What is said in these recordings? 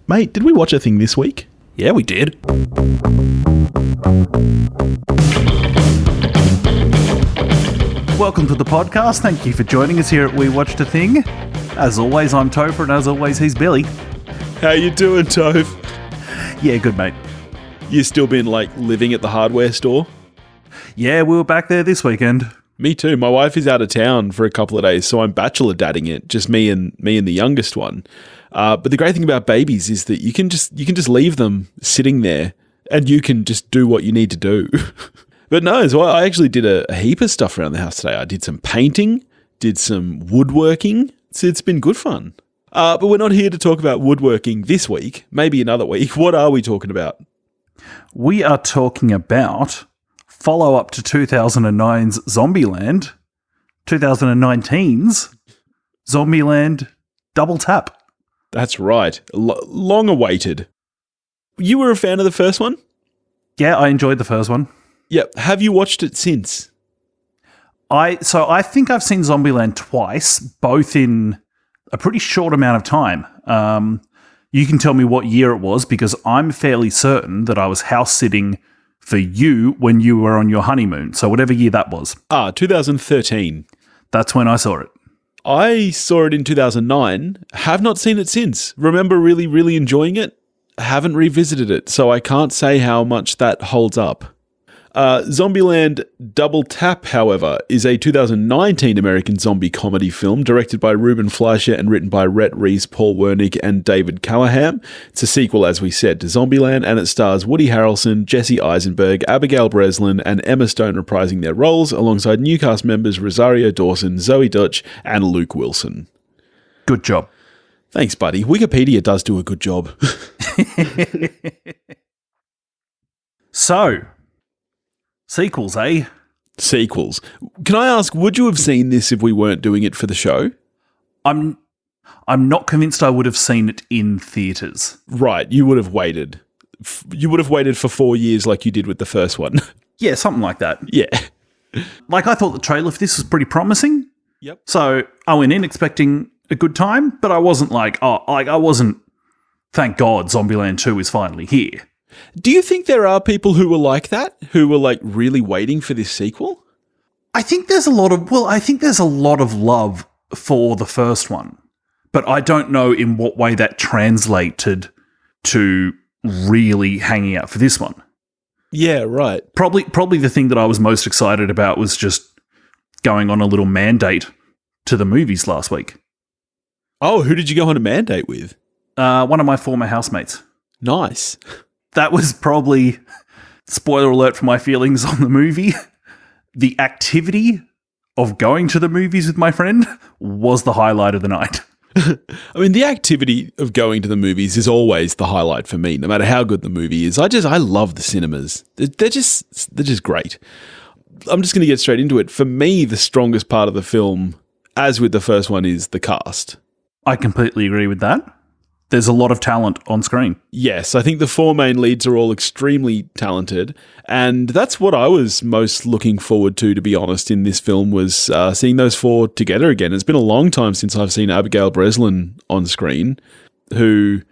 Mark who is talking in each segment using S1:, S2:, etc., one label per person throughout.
S1: Mate, did we watch a thing this week?
S2: Yeah, we did. Welcome to the podcast. Thank you for joining us here at We Watched a Thing. As always, I'm Topher, and as always, he's Billy.
S1: How you doing, Toph?
S2: Yeah, good, mate.
S1: You still been, living at the hardware store?
S2: Yeah, we were back there this weekend.
S1: Me too. My wife is out of town for a couple of days, so I'm bachelor dadding it, just me and the youngest one. But the great thing about babies is that you can just leave them sitting there, and you can just do what you need to do. But no, so I actually did a heap of stuff around the house today. I did some painting, did some woodworking. It's been good fun. But we're not here to talk about woodworking this week. Maybe another week. What are we talking about?
S2: We are talking about follow-up to 2009's Zombieland, 2019's Zombieland Double Tap.
S1: That's right. Long awaited. You were a fan of the first one?
S2: Yeah, I enjoyed the first one.
S1: Yep. Have you watched it since?
S2: I think I've seen Zombieland twice, both in a pretty short amount of time. You can tell me what year it was, because I'm fairly certain that I was house sitting for you when you were on your honeymoon. So whatever year that was.
S1: 2013.
S2: That's when I saw it.
S1: I saw it in 2009. Have not seen it since. Remember really, really enjoying it. Haven't revisited it, so I can't say how much that holds up. Zombieland Double Tap, however, is a 2019 American zombie comedy film directed by Ruben Fleischer and written by Rhett Reese, Paul Wernick, and David Callaham. It's a sequel, as we said, to Zombieland, and it stars Woody Harrelson, Jesse Eisenberg, Abigail Breslin, and Emma Stone reprising their roles alongside new cast members Rosario Dawson, Zoey Deutch, and Luke Wilson.
S2: Good job.
S1: Thanks, buddy. Wikipedia does do a good job.
S2: So, sequels, eh?
S1: Sequels. Can I ask, would you have seen this if we weren't doing it for the show?
S2: I'm not convinced I would have seen it in theatres.
S1: Right, you would have waited. You would have waited for 4 years like you did with the first one.
S2: Yeah, something like that.
S1: Yeah.
S2: I thought the trailer for this was pretty promising.
S1: Yep.
S2: So I went in expecting a good time, but I wasn't thank God Zombieland 2 is finally here.
S1: Do you think there are people who were like that, who were really waiting for this sequel?
S2: I think there's a lot of love for the first one, but I don't know in what way that translated to really hanging out for this one.
S1: Yeah, right.
S2: Probably the thing that I was most excited about was just going on a little mandate to the movies last week.
S1: Oh, who did you go on a mandate with?
S2: One of my former housemates.
S1: Nice.
S2: That was probably, spoiler alert for my feelings on the movie, the activity of going to the movies with my friend was the highlight of the night.
S1: I mean, the activity of going to the movies is always the highlight for me, no matter how good the movie is. I love the cinemas. They're just great. I'm just going to get straight into it. For me, the strongest part of the film, as with the first one, is the cast.
S2: I completely agree with that. There's a lot of talent on screen.
S1: Yes, I think the four main leads are all extremely talented, and that's what I was most looking forward to be honest, in this film, was seeing those four together again. It's been a long time since I've seen Abigail Breslin on screen, who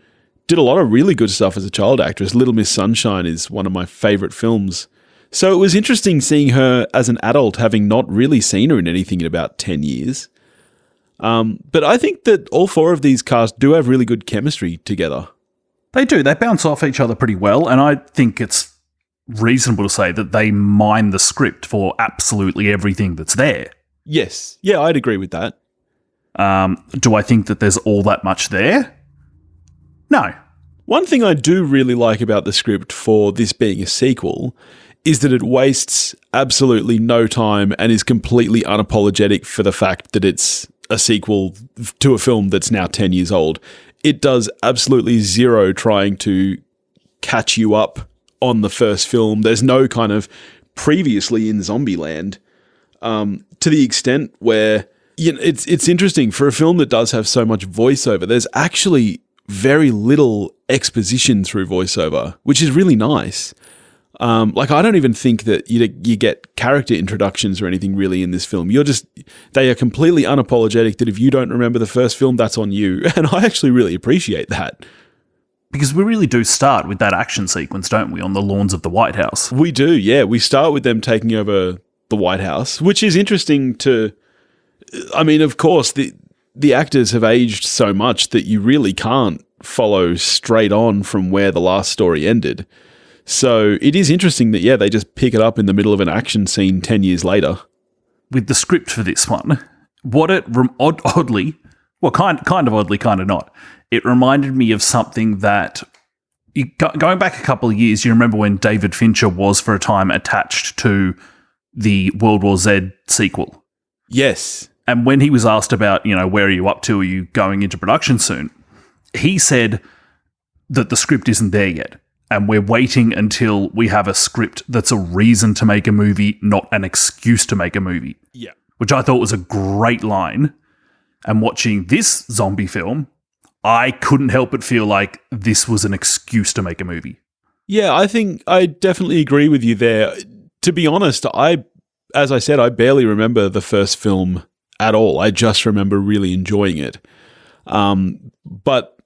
S1: did a lot of really good stuff as a child actress. Little Miss Sunshine is one of my favourite films. So it was interesting seeing her as an adult, having not really seen her in anything in about 10 years. But I think that all four of these casts do have really good chemistry together.
S2: They do. They bounce off each other pretty well, and I think it's reasonable to say that they mine the script for absolutely everything that's there.
S1: Yes. Yeah, I'd agree with that.
S2: Do I think that there's all that much there? No.
S1: One thing I do really like about the script for this being a sequel is that it wastes absolutely no time and is completely unapologetic for the fact that it's a sequel to a film that's now 10 years old. It does absolutely zero trying to catch you up on the first film. There's no kind of previously in Zombieland, to the extent where it's interesting for a film that does have so much voiceover. There's actually very little exposition through voiceover, which is really nice. I don't even think that you get character introductions or anything really in this film. They are completely unapologetic that if you don't remember the first film, that's on you. And I actually really appreciate that.
S2: Because we really do start with that action sequence, don't we, on the lawns of the White House?
S1: We do, yeah. We start with them taking over the White House, which is interesting to... I mean, of course, the actors have aged so much that you really can't follow straight on from where the last story ended. So it is interesting that, yeah, they just pick it up in the middle of an action scene 10 years later. With
S2: the script for this one, what it oddly... Well, kind of oddly, kind of not. It reminded me of something that, going back a couple of years, you remember when David Fincher was for a time attached to the World War Z sequel?
S1: Yes.
S2: And when he was asked about, where are you up to? Are you going into production soon? He said that the script isn't there yet. And we're waiting until we have a script that's a reason to make a movie, not an excuse to make a movie.
S1: Yeah.
S2: Which I thought was a great line. And watching this zombie film, I couldn't help but feel like this was an excuse to make a movie.
S1: Yeah, I think I definitely agree with you there. To be honest, as I said, I barely remember the first film at all. I just remember really enjoying it. But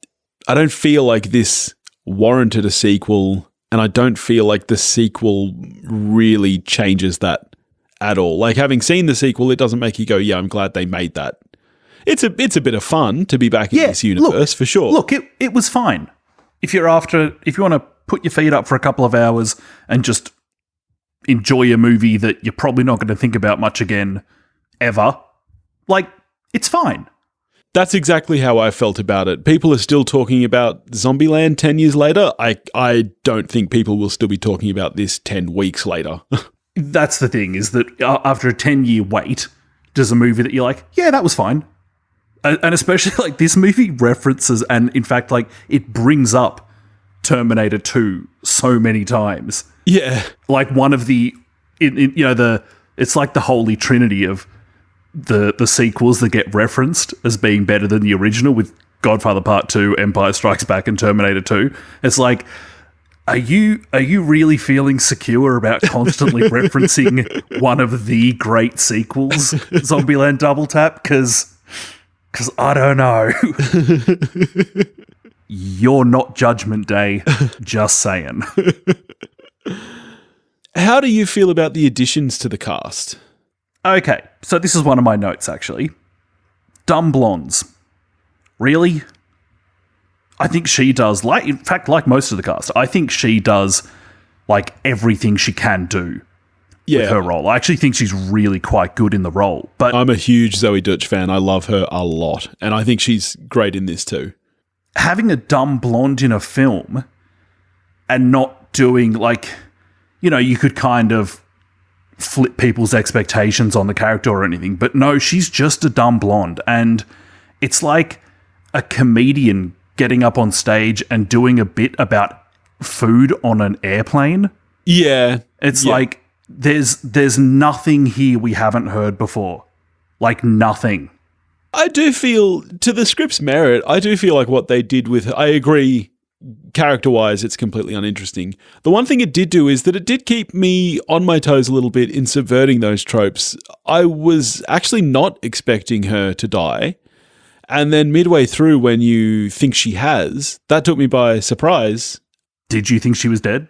S1: I don't feel like this warranted a sequel, and I don't feel like the sequel really changes that at all. Like, having seen the sequel, it doesn't make you go, yeah, I'm glad they made that. It's a bit of fun to be back in this universe, for sure.
S2: Look, it was fine. If you want to put your feet up for a couple of hours and just enjoy a movie that you're probably not going to think about much again, ever, like, it's fine.
S1: That's exactly how I felt about it. People are still talking about Zombieland 10 years later. I don't think people will still be talking about this 10 weeks later.
S2: That's the thing, is that after a 10-year wait, there's a movie that you're like, yeah, that was fine. And especially, like, this movie references, and in fact, like, it brings up Terminator 2 so many times.
S1: Yeah.
S2: Like, one of it's like the holy trinity of the sequels that get referenced as being better than the original, with Godfather Part 2, Empire Strikes Back, and Terminator 2. It's like, are you really feeling secure about constantly referencing one of the great sequels, Zombieland Double Tap? Because I don't know. You're not Judgment Day, just saying.
S1: How do you feel about the additions to the cast?
S2: Okay, so this is one of my notes, actually. Dumb blondes. Really? I think she does, in fact, like most of the cast, I think she does, like, everything she can do with her role. I actually think she's really quite good in the role. But
S1: I'm a huge Zoey Deutch fan. I love her a lot, and I think she's great in this too.
S2: Having a dumb blonde in a film and not doing, like, you could kind of flip people's expectations on the character or anything, but no, she's just a dumb blonde, and it's like a comedian getting up on stage and doing a bit about food on an airplane.
S1: Yeah.
S2: It's like, there's nothing here we haven't heard before. Like, nothing.
S1: I do feel, to the script's merit, I do feel like what they did with, I agree, character-wise, it's completely uninteresting. The one thing it did do is that it did keep me on my toes a little bit in subverting those tropes. I was actually not expecting her to die. And then midway through, when you think she has, that took me by surprise.
S2: Did you think she was dead?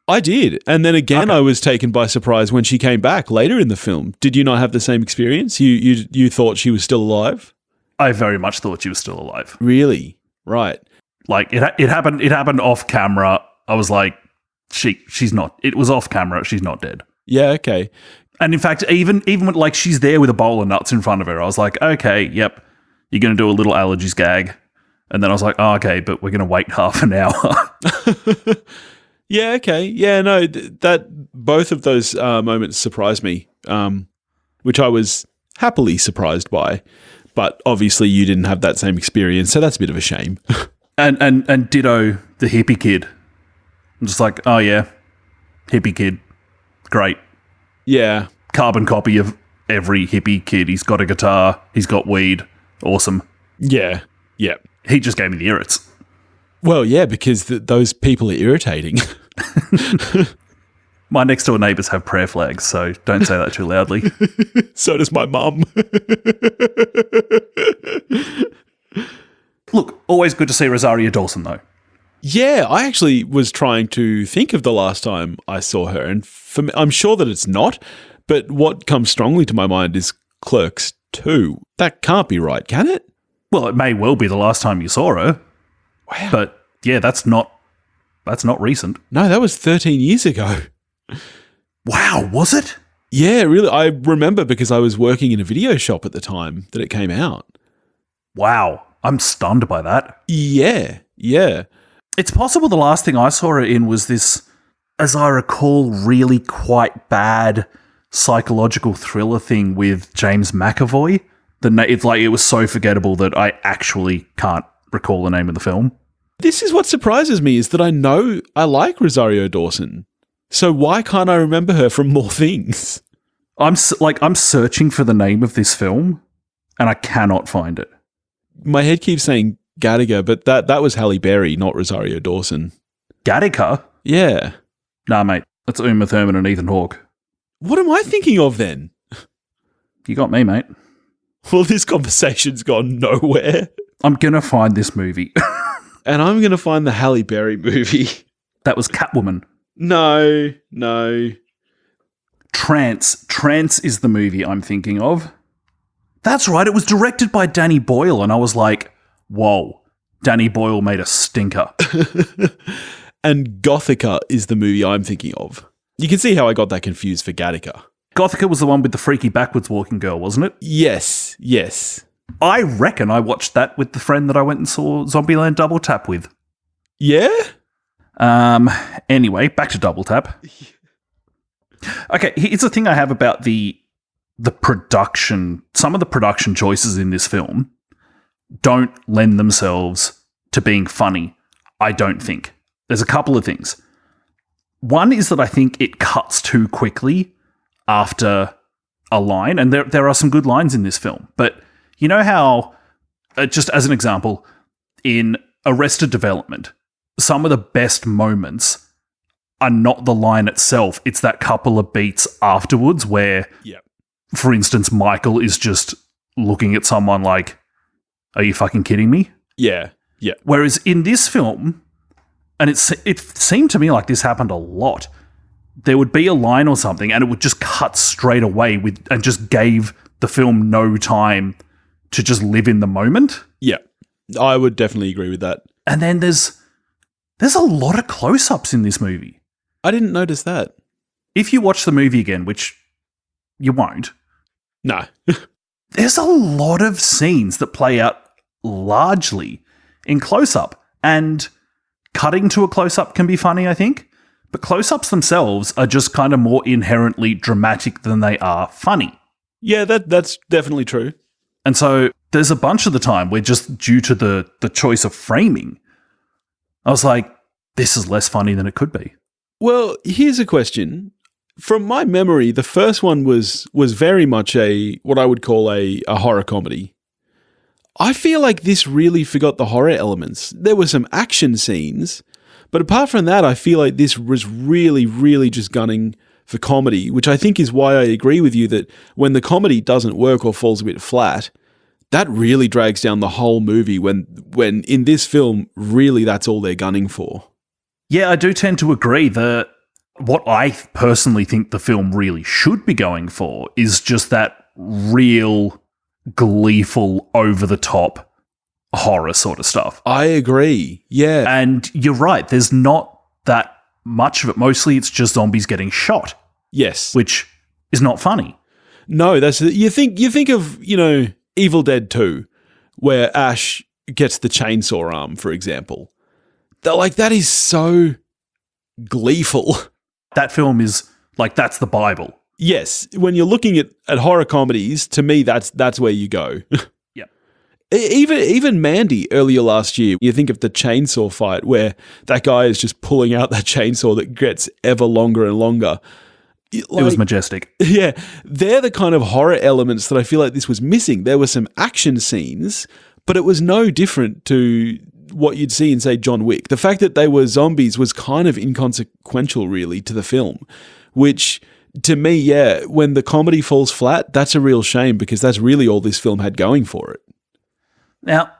S1: I did. And then again, I was taken by surprise when she came back later in the film. Did you not have the same experience? You thought she was still alive?
S2: I very much thought she was still alive.
S1: Really? Right.
S2: Like, it happened off camera. I was like, she's not. It was off camera. She's not dead.
S1: Yeah, okay.
S2: And in fact, even when, like, she's there with a bowl of nuts in front of her, I was like, okay, yep. You're going to do a little allergies gag. And then I was like, oh, okay, but we're going to wait half an hour.
S1: Yeah, okay. Yeah, no, that both of those moments surprised me, which I was happily surprised by. But obviously you didn't have that same experience, so that's a bit of a shame.
S2: and ditto the hippie kid. I'm just like, oh yeah, hippie kid. Great.
S1: Yeah.
S2: Carbon copy of every hippie kid. He's got a guitar. He's got weed. Awesome.
S1: Yeah. Yeah.
S2: He just gave me the irrits.
S1: Well, yeah, because those people are irritating.
S2: My next door neighbours have prayer flags, so don't say that too loudly.
S1: So does my mum.
S2: Look, always good to see Rosario Dawson, though.
S1: Yeah, I actually was trying to think of the last time I saw her, and for me, I'm sure that it's not, but what comes strongly to my mind is Clerks 2. That can't be right, can it?
S2: Well, it may well be the last time you saw her.
S1: Wow.
S2: But yeah, that's not recent.
S1: No, that was 13 years ago.
S2: Wow, was it?
S1: Yeah, really. I remember because I was working in a video shop at the time that it came out.
S2: Wow, I'm stunned by that.
S1: Yeah.
S2: It's possible the last thing I saw her in was this, as I recall, really quite bad psychological thriller thing with James McAvoy. It's like it was so forgettable that I actually can't recall the name of the film.
S1: This is what surprises me, is that I know I like Rosario Dawson. So why can't I remember her from more things?
S2: I'm searching for the name of this film, and I cannot find it.
S1: My head keeps saying Gattaca, but that was Halle Berry, not Rosario Dawson.
S2: Gattaca?
S1: Yeah.
S2: Nah, mate. That's Uma Thurman and Ethan Hawke.
S1: What am I thinking of then?
S2: You got me, mate.
S1: Well, this conversation's gone nowhere.
S2: I'm going to find this movie.
S1: And I'm going to find the Halle Berry movie.
S2: That was Catwoman.
S1: No.
S2: Trance is the movie I'm thinking of. That's right, it was directed by Danny Boyle, and I was like, whoa, Danny Boyle made a stinker.
S1: And Gothica is the movie I'm thinking of. You can see how I got that confused for Gattaca.
S2: Gothica was the one with the freaky backwards walking girl, wasn't it?
S1: Yes.
S2: I reckon I watched that with the friend that I went and saw Zombieland Double Tap with.
S1: Yeah?
S2: Anyway, back to Double Tap. Okay, here's the thing I have about the production. Some of the production choices in this film don't lend themselves to being funny, I don't think. There's a couple of things. One is that I think it cuts too quickly after a line, and there are some good lines in this film, but you know how, just as an example, in Arrested Development, some of the best moments are not the line itself, it's that couple of beats afterwards where, for instance, Michael is just looking at someone like, are you fucking kidding me?
S1: Yeah.
S2: Whereas in this film, and it seemed to me like this happened a lot, there would be a line or something and it would just cut straight away and just gave the film no time to just live in the moment.
S1: Yeah, I would definitely agree with that.
S2: And then there's a lot of close-ups in this movie.
S1: I didn't notice that.
S2: If you watch the movie again, which you won't.
S1: No.
S2: There's a lot of scenes that play out largely in close-up. And cutting to a close-up can be funny, I think. But close-ups themselves are just kind of more inherently dramatic than they are funny.
S1: Yeah, that's definitely true.
S2: And so there's a bunch of the time where just due to the choice of framing, I was like, this is less funny than it could be.
S1: Well, here's a question. From my memory, the first one was very much what I would call a horror comedy. I feel like this really forgot the horror elements. There were some action scenes, but apart from that, I feel like this was really, really just gunning for comedy, which I think is why I agree with you that when the comedy doesn't work or falls a bit flat, that really drags down the whole movie when in this film, really that's all they're gunning for.
S2: Yeah, I do tend to agree that what I personally think the film really should be going for is just that real, gleeful, over-the-top horror sort of stuff.
S1: I agree, yeah.
S2: And you're right, there's not that much of it. Mostly it's just zombies getting shot.
S1: Yes.
S2: Which is not funny.
S1: No, you think of, Evil Dead 2, where Ash gets the chainsaw arm, for example. That is so gleeful.
S2: That film is, that's the Bible.
S1: Yes. When you're looking at horror comedies, to me, that's where you go.
S2: Yeah.
S1: Even Mandy earlier last year, you think of the chainsaw fight where that guy is just pulling out that chainsaw that gets ever longer and longer.
S2: It was majestic.
S1: Yeah. They're the kind of horror elements that I feel like this was missing. There were some action scenes, but it was no different to what you'd see in, say, John Wick. The fact that they were zombies was kind of inconsequential, really, to the film, which, to me, yeah, when the comedy falls flat, that's a real shame because that's really all this film had going for it.
S2: Now,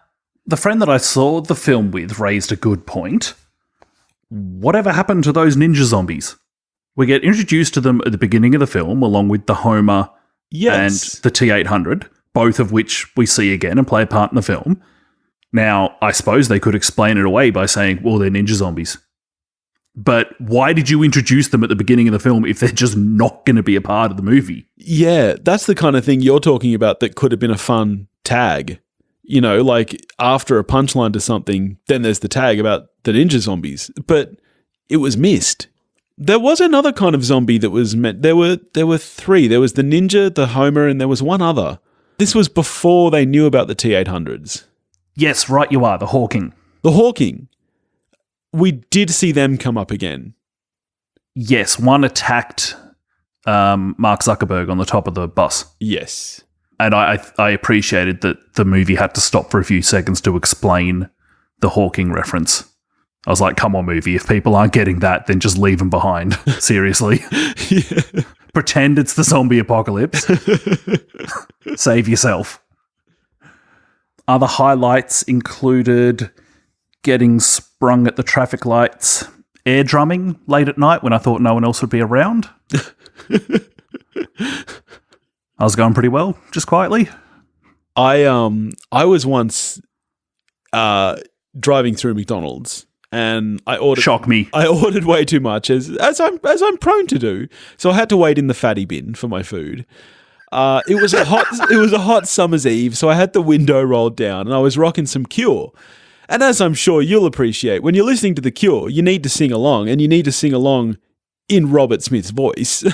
S2: the friend that I saw the film with raised a good point. whatever happened to those ninja zombies? We get introduced to them at the beginning of the film, along with the Homer and the T-800, both of which we see again and play a part in the film. Now, I suppose they could explain it away by saying, well, they're ninja zombies. But why did you introduce them at the beginning of the film if they're just not going to be a part of the movie?
S1: Yeah, that's the kind of thing you're talking about that could have been a fun tag. You know, like after a punchline to something, then there's the tag about the ninja zombies. But it was missed. There was another kind of zombie that was meant. There were three. There was the ninja, the Homer, and there was one other. This was before they knew about the T-800s.
S2: Yes, right you are, the Hawking.
S1: The Hawking. We did see them come up again.
S2: Yes, one attacked Mark Zuckerberg on the top of the bus.
S1: Yes.
S2: And I appreciated that the movie had to stop for a few seconds to explain the Hawking reference. I was like, come on, movie, if people aren't getting that, then just leave them behind. Seriously.
S1: Yeah.
S2: Pretend it's the zombie apocalypse. Save yourself. Other highlights included getting sprung at the traffic lights, air drumming late at night when I thought no one else would be around. I was going pretty well, just quietly.
S1: I was once driving through McDonald's and I ordered
S2: Shock me.
S1: I ordered way too much as I'm prone to do. So I had to wait in the fatty bin for my food. It was a hot summer's eve, so I had the window rolled down and I was rocking some Cure. And as I'm sure you'll appreciate, when you're listening to The Cure, you need to sing along, and you need to sing along in Robert Smith's voice.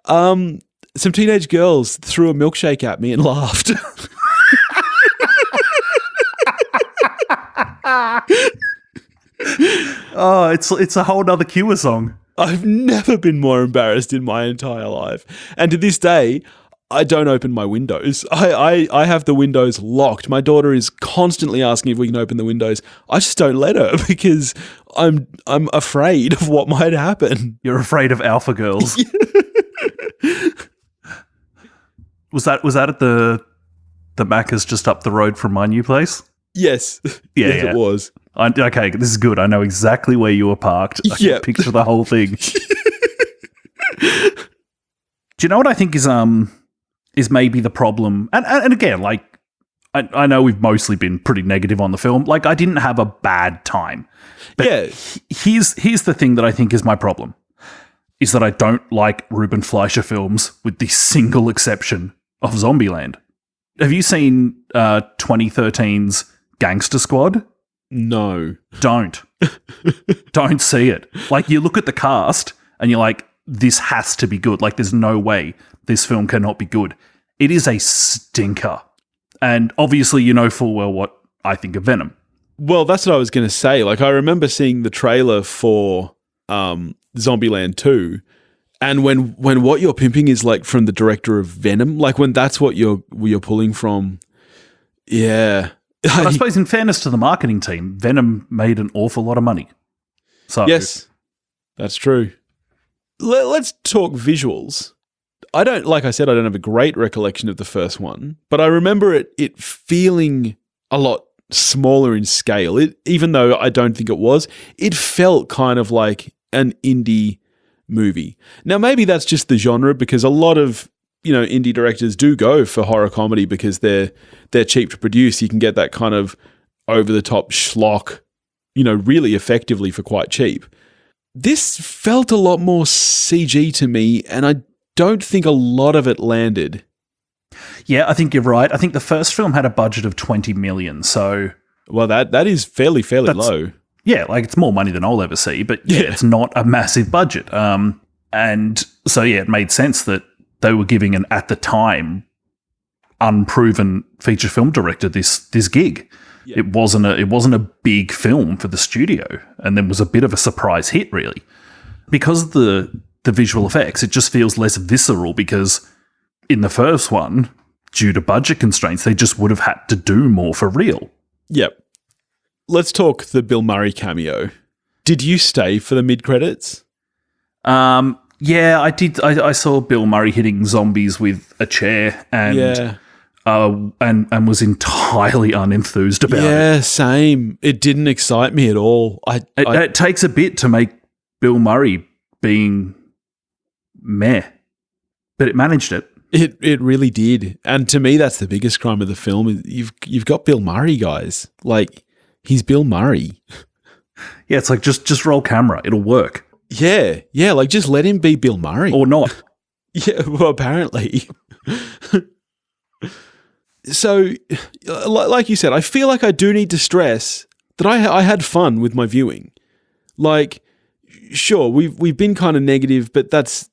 S1: Some teenage girls threw a milkshake at me and laughed.
S2: Oh, it's a whole other Cure song.
S1: I've never been more embarrassed in my entire life. And to this day, I don't open my windows. I have the windows locked. My daughter is constantly asking if we can open the windows. I just don't let her because I'm afraid of what might happen.
S2: You're afraid of alpha girls. Was that at the Macca's just up the road from my new place?
S1: Yes. Yes, it was.
S2: Okay, this is good. I know exactly where you were parked. I can picture the whole thing. Do you know what I think is maybe the problem? And again, like, I know we've mostly been pretty negative on the film. Like, I didn't have a bad time. But here's the thing that I think is my problem, is that I don't like Ruben Fleischer films with the single exception of Zombieland. Have you seen 2013's Gangster Squad?
S1: No.
S2: Don't see it. Like, you look at the cast and you're like, this has to be good. Like, there's no way this film cannot be good. It is a stinker. And obviously you know full well what I think of Venom.
S1: Well, that's what I was going to say. Like, I remember seeing the trailer for Zombieland 2, and when What You're Pimping is like from the director of Venom, like when that's what you're pulling from, yeah.
S2: But I suppose in fairness to the marketing team, Venom made an awful lot of money. So
S1: yes, that's true. Let's talk visuals. Like I said, I don't have a great recollection of the first one, but I remember it feeling a lot smaller in scale. Even though I don't think it was, it felt kind of like an indie movie. Now, maybe that's just the genre, because a lot of indie directors do go for horror comedy because they're cheap to produce. You can get that kind of over the top schlock, really effectively for quite cheap. This felt a lot more CG to me, and I don't think a lot of it landed.
S2: Yeah, I think you're right. I think the first film had a budget of $20 million, so...
S1: Well, that is fairly low.
S2: Yeah, like, it's more money than I'll ever see, but yeah, it's not a massive budget. And so, yeah, it made sense that they were giving an, at the time, unproven feature film director this gig. Yeah. It wasn't a big film for the studio, and then was a bit of a surprise hit, really. Because of the visual effects, it just feels less visceral, because in the first one, due to budget constraints, they just would have had to do more for real.
S1: Yep. Let's talk the Bill Murray cameo. Did you stay for the mid-credits?
S2: Yeah, I did. I saw Bill Murray hitting zombies with a chair, and and was entirely unenthused about it.
S1: Yeah, same. It didn't excite me at all.
S2: It takes a bit to make Bill Murray being meh, but it managed it.
S1: It really did. And to me, that's the biggest crime of the film. You've got Bill Murray, guys. Like, he's Bill Murray.
S2: Yeah, it's like just roll camera. It'll work.
S1: Yeah, like just let him be Bill Murray.
S2: Or not.
S1: Yeah, well, apparently. So, like you said, I feel like I do need to stress that I had fun with my viewing. Like, sure, we've been kind of negative, but that's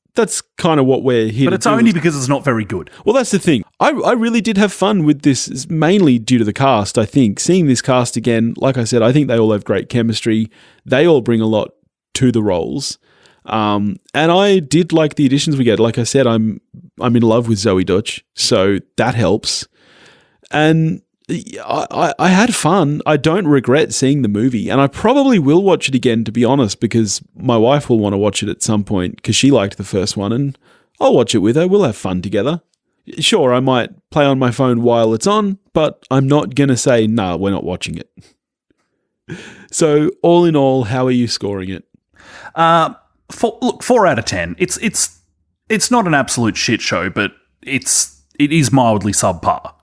S1: kind of what we're here to do.
S2: But it's only because it's not very good.
S1: Well, that's the thing. I really did have fun with this, mainly due to the cast, I think. Seeing this cast again, like I said, I think they all have great chemistry. They all bring a lot to the roles. And I did like the additions we get. Like I said, I'm in love with Zoey Deutch, so that helps. And I had fun. I don't regret seeing the movie, and I probably will watch it again, to be honest, because my wife will want to watch it at some point because she liked the first one, and I'll watch it with her. We'll have fun together. Sure, I might play on my phone while it's on, but I'm not going to say, nah, we're not watching it. So, all in all, how are you scoring it?
S2: 4 out of 10. It's not an absolute shit show, but it is mildly subpar.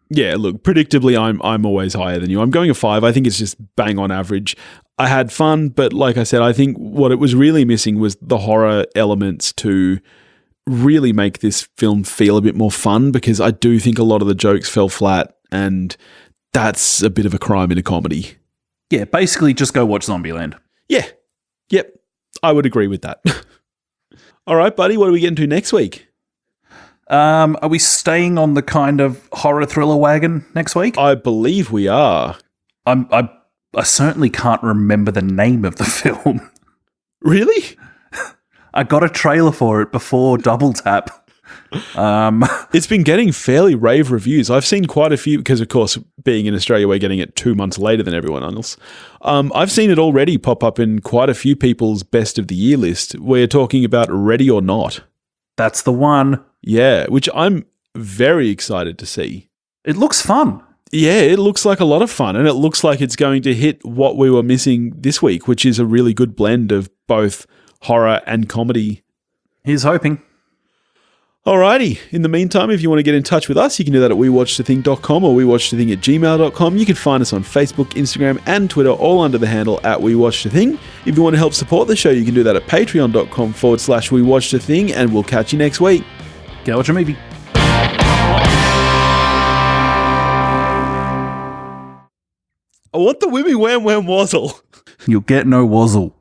S1: Yeah, look, predictably, I'm always higher than you. I'm going a 5. I think it's just bang on average. I had fun, but like I said, I think what it was really missing was the horror elements to really make this film feel a bit more fun, because I do think a lot of the jokes fell flat, and that's a bit of a crime in a comedy.
S2: Yeah, basically just go watch Zombieland.
S1: Yeah. Yep. I would agree with that. All right, buddy, what are we getting to next week?
S2: Are we staying on the kind of horror thriller wagon next week?
S1: I believe we are.
S2: I certainly can't remember the name of the film.
S1: Really?
S2: I got a trailer for it before Double Tap.
S1: It's been getting fairly rave reviews. I've seen quite a few, because of course, being in Australia, we're getting it 2 months later than everyone else. I've seen it already pop up in quite a few people's best of the year list. We're talking about Ready or Not.
S2: That's the one.
S1: Yeah, which I'm very excited to see.
S2: It looks fun.
S1: Yeah, it looks like a lot of fun, and it looks like it's going to hit what we were missing this week, which is a really good blend of both horror and comedy.
S2: Here's hoping.
S1: Alrighty. In the meantime, if you want to get in touch with us, you can do that at wewatchedathing.com or wewatchedathing@gmail.com. You can find us on Facebook, Instagram, and Twitter, all under the handle @wewatchedathing. If you want to help support the show, you can do that at patreon.com/wewatchedathing, and we'll catch you next week.
S2: Go watch a movie.
S1: I want the Wimmy Wham Wham Wazzle.
S2: You'll get no wazzle.